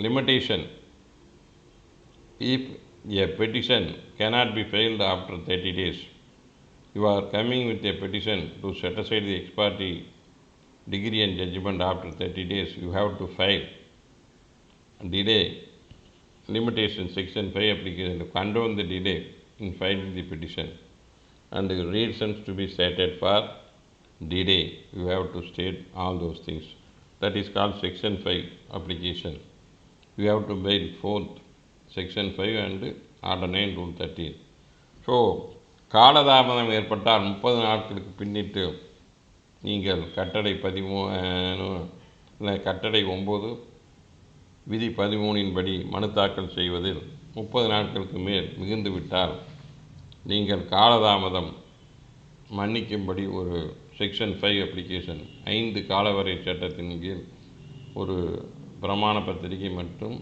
limitation. If a petition cannot be filed after 30 days, you are coming with a petition to set aside the ex parte degree and judgment after 30 days, you have to file delay limitation section 5 application to condone the delay in filing the petition and the reasons to be stated for delay. You have to state all those things. That is called section 5 application. You have to bail forth section 5 and order 9 rule 13. So காலதாமதம் ஏற்பட்டால் 30 நாட்களுக்கு பின்னிட்டு நீங்கள் கட்டளை 13 இல்லை கட்டளை 9 விதி 13 படி மனு தாக்கல் செய்வதில் 30 நாட்களுக்கு மேல் மிகுந்து விட்டால் நீங்கள் காலதாமதம் மன்னிக்கும்படி ஒரு செக்ஷன் 5 அப்ளிகேஷன் 5 காலவரை சட்டத்தின் கீழ் ஒரு பிரமாண பத்திரிகை மற்றும்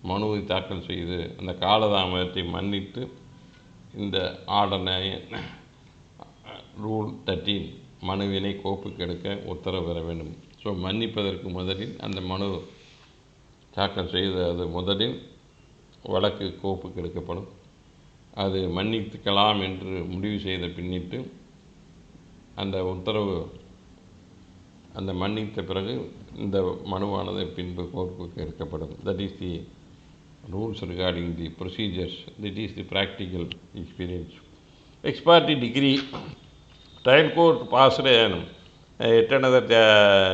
மனுவை தாக்கல் செய்து அந்த காலதாமதத்தை மன்னித்து இந்த ஆர்டர் 9 ரூல் 13 மனுவினை கோப்புக்கு எடுக்க உத்தரவு பெற வேண்டும். ஸோ மன்னிப்பதற்கு முதலில் அந்த மனு தாக்கல் செய்து முதலில் வழக்கு கோப்புக்கு எடுக்கப்படும். அது மன்னிக்கலாம் என்று முடிவு செய்த பின்னிட்டு அந்த உத்தரவு அந்த மன்னித்த பிறகு இந்த மனுவானது பின்பு கோர்ப்புக்கு எடுக்கப்படும். That is the rules regarding the procedures. That is the practical experience. X party degree trial court passed yet another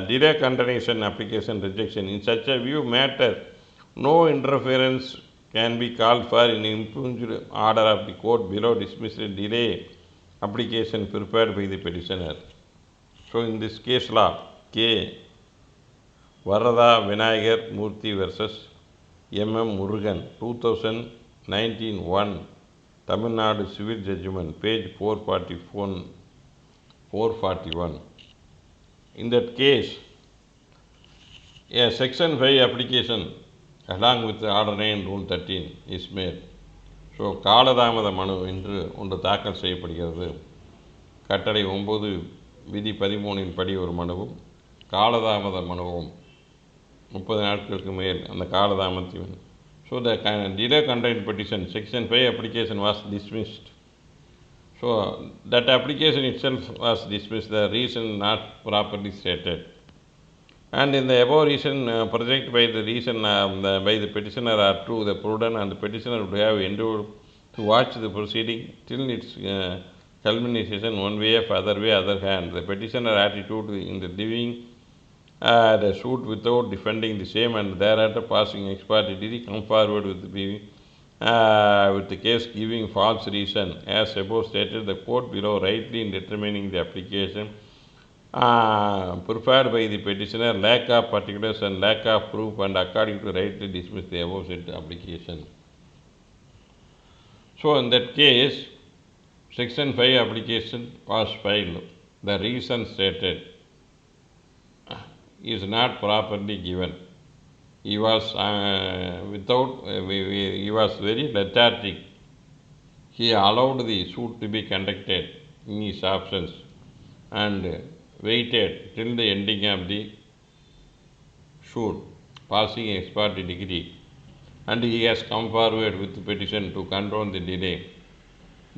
delay condemnation application rejection. In such a view matter, no interference can be called for in impugned order of the court below dismissed delay application prepared by the petitioner. So in this case law, K. Varada Vinayagar Murthy versus M.M. Murugan, 2019 1, Tamil Nadu Civil Judgment, page 441. In that case, a Section 5 application along with Order 9 Rule 13 is made. So காலதாமத மனு என்று ஒன்று தாக்கல் செய்யப்படுகிறது. கட்டளை 9 விதி 13 படி ஒரு மனுவும் காலதாமத மனுவும் 30 நாட்களுக்கு மேல் அந்த காலதாமதம். So the delay content petition Section 5 application was dismissed. So that application itself was dismissed, the reason not properly stated. And in the above reason project by the reason by the petitioner are true, the prudent and the petitioner would have endured to watch the proceeding till its culmination, one way or other way, other hand. The petitioner attitude in the leaving the suit without defending the same and thereafter passing ex parte decree come forward with the case giving false reason. As above stated, the court below rightly in determining the application preferred by the petitioner, lack of particulars and lack of proof, and according to rightly dismiss the above said application. So in that case, Section 5 application was filed. The reason stated is not properly given. He was he was very lethargic. He allowed the suit to be conducted in his absence and waited till the ending of the suit, passing ex parte decree, and he has come forward with the petition to control the delay.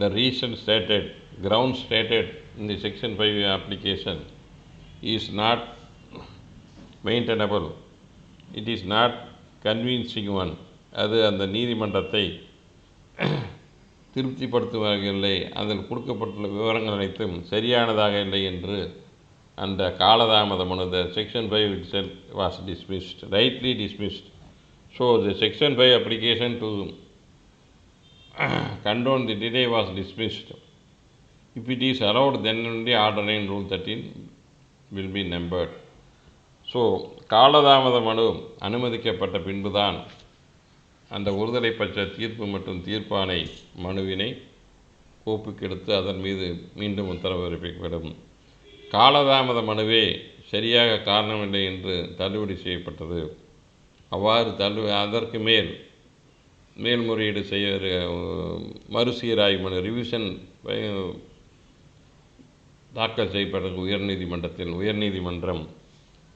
The reason stated, ground stated in the Section 5 application is not maintainable. It is not convincing one. அது அந்த நீதிமன்றத்தை திருப்திப்படுத்துவதில்லை, அதில் கொடுக்கப்பட்டுள்ள விவரங்கள் அனைத்தும் சரியானதாக இல்லை என்று அந்த காலதாமத மனு, the Section 5 itself was dismissed, rightly dismissed. So the Section 5 application to condone the delay was dismissed. If it is allowed, then only Order 9 Rule 13 will be numbered. So காலதாமத மனு அனுமதிக்கப்பட்ட பின்புதான் அந்த ஒருதலை பட்ச தீர்ப்பு மற்றும் தீர்ப்பாணை மனுவினை கோப்புக்கெடுத்து அதன் மீது மீண்டும் உத்தரவு பிறப்பிக்கப்படும். காலதாமத மனுவே சரியாக காரணமில்லை என்று தள்ளுபடி செய்யப்பட்டது. அவ்வாறு அதற்கு மேல்முறையீடு செய்ய மறுசீராய்வு மனு ரிவிஷன் தாக்கல் செய்யப்பட்ட உயர்நீதிமன்றம்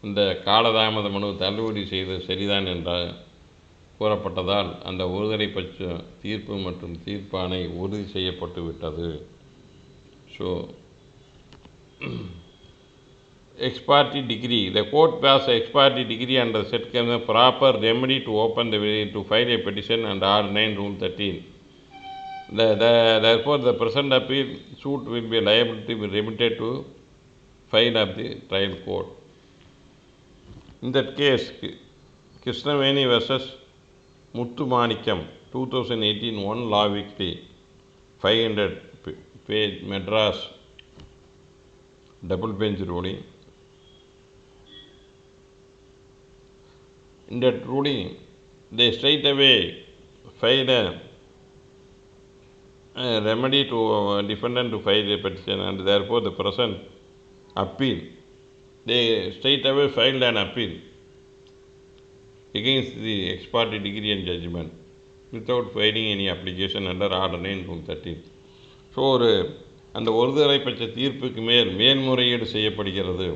இந்த காலதாமத மனு தள்ளுபடி செய்தது சரிதான் என்று கூறப்பட்டதால் அந்த ஒருதலை பட்ச தீர்ப்பு மற்றும் தீர்ப்பாணை உறுதி செய்யப்பட்டு விட்டது. So ex parte decree, the court passed ex parte decree under set proper remedy to open the way to file a petition and Order 9 Rule 13. Therefore the present appeal suit will be liable to be remitted to file of the trial court. In that case, Krishnaveni versus Muthumanikam, 2018 1 Law Weekly, 500 page Madras double bench ruling. In that ruling, they straight away filed a remedy to defendant to file a petition, and therefore the present appeal, they straight away filed an appeal against the ex parte decree and judgment without filing any application under Order 9 Rule 13. So அந்த ஒருதலை பட்ச தீர்ப்புக்கு மேல்முறையீடு செய்யப்படுகிறது.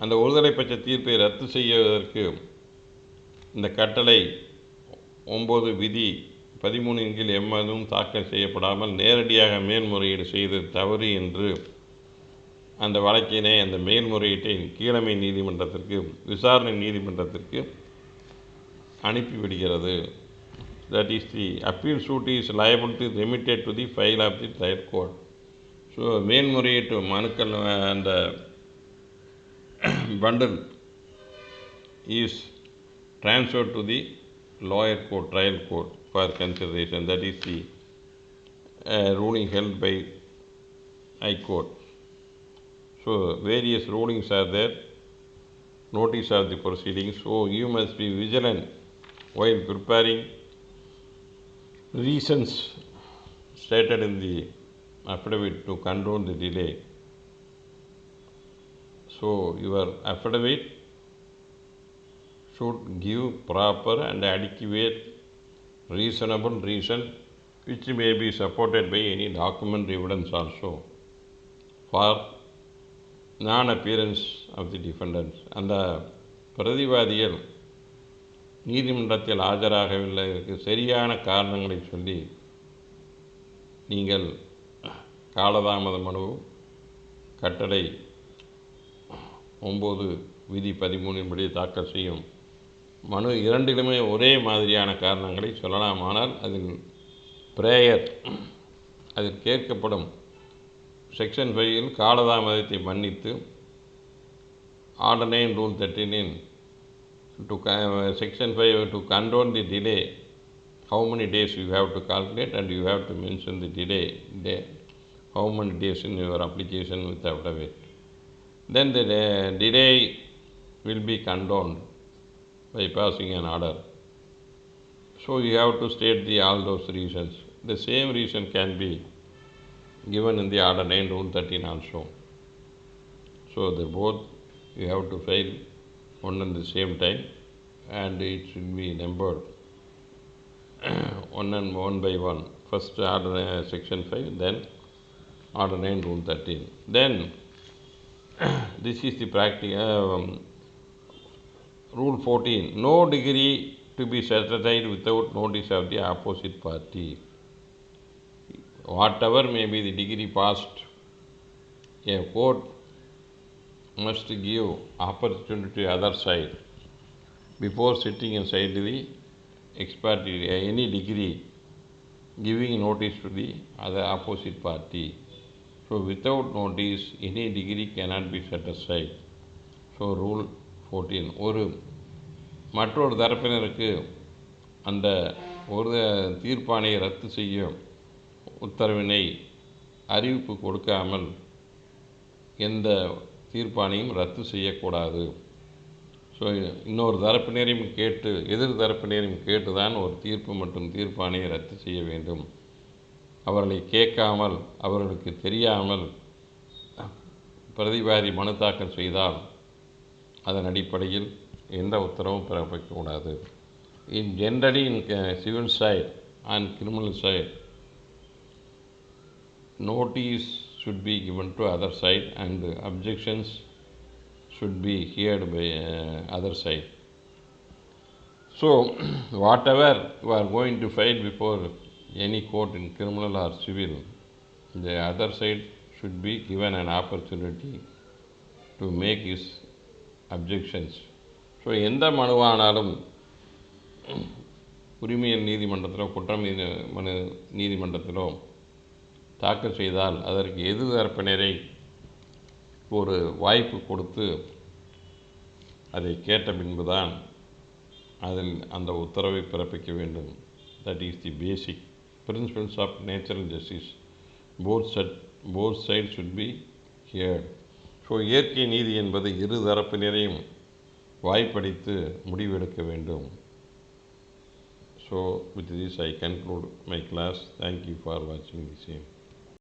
அந்த ஒருதலை பட்ச தீர்ப்பை ரத்து செய்வதற்கு இந்த கட்டளை 9 விதி 13 கீழ் எம்மதும் தாக்கல் செய்யப்படாமல் நேரடியாக மேல்முறையீடு செய்தது தவறு என்று அந்த வழக்கினை அந்த மேல்முறையீட்டை கீழமை நீதிமன்றத்திற்கு விசாரணை நீதிமன்றத்திற்கு அனுப்பிவிடுகிறது. That is, the appeal suit is liable to be remitted to the file of the trial court. So மேல்முறையீட்டு மனுக்கள் அந்த bundle is transferred to the lower court, trial court for consideration. That is the ruling held by High Court. So various rulings are there, notice of the proceedings. So you must be vigilant while preparing reasons stated in the affidavit to condone the delay. So your affidavit should give proper and adequate reasonable reason which may be supported by any document evidence also for non-appearance of the defendants. அந்த பிரதிவாதிகள் நீதிமன்றத்தில் ஆஜராகவில்லை சரியான காரணங்களை சொல்லி நீங்கள் காலதாமத மனு கட்டளை 9 விதி 13 படி தாக்கல் செய்யும் மனு இரண்டிலுமே ஒரே மாதிரியான காரணங்களை சொல்லலாம். ஆனால் அதில் பிரேயர் அதில் கேட்கப்படும் செக்ஷன் 5 காலதாமதத்தை மன்னித்து Order 9 Rule 13 to Section 5 to condone the delay, how many days you have to calculate and you have to mention the delay, how many days in your application with affidavit. Then the delay will be condoned by passing an order. So you have to state all those reasons. The same reason can be given in the Order 9 Rule 13 also. So the both you have to file one at the same time and it should be numbered one by one. First Order Section 5, then Order 9 Rule 13. Then this is the practice. Rule 14, no degree to be set aside without notice of the opposite party. Whatever may be the degree passed, a court must give opportunity to the other side before setting aside the expiry any degree, giving notice to the other opposite party. So without notice, any degree cannot be set aside. So Rule 14, மற்றொரு தரப்பினருக்கு அந்த ஒரு தீர்ப்பானை ரத்து செய்யும் உத்தரவினை அறிவிப்பு கொடுக்காமல் எந்த தீர்ப்பானையும் ரத்து செய்யக்கூடாது. ஸோ இன்னொரு தரப்பினரையும் கேட்டு எதிர் தரப்பினரையும் கேட்டு தான் ஒரு தீர்ப்பு மற்றும் தீர்ப்பானை ரத்து செய்ய வேண்டும். அவர்களை கேட்காமல் அவர்களுக்கு தெரியாமல் பிரதிவாதி மனு தாக்கல் செய்தால் அதன் அடிப்படையில் எந்த உத்தரவும் பிறப்பிக்கக்கூடாது. Generally in civil side and criminal side, notice should be given to other side and objections should be heard by other side. So whatever you are going to file before any court in criminal or civil, the other side should be given an opportunity to make his objections. So எந்த மனுவானாலும் உரிமையியல் நீதிமன்றத்திலோ குற்றம் மனு நீதிமன்றத்திலோ தாக்கல் செய்தால் அதற்கு எதிர் தரப்பினரை ஒரு வாய்ப்பு கொடுத்து அதை கேட்ட பின்புதான் அதில் அந்த உத்தரவை பிறப்பிக்க வேண்டும். That is the basic principles of natural justice. Both side should be heard. So இயற்கை நீதி என்பது இரு தரப்பினரையும் வாய்ப்பளித்து முடிவெடுக்க வேண்டும். So with this I conclude my class. Thank you for watching the same.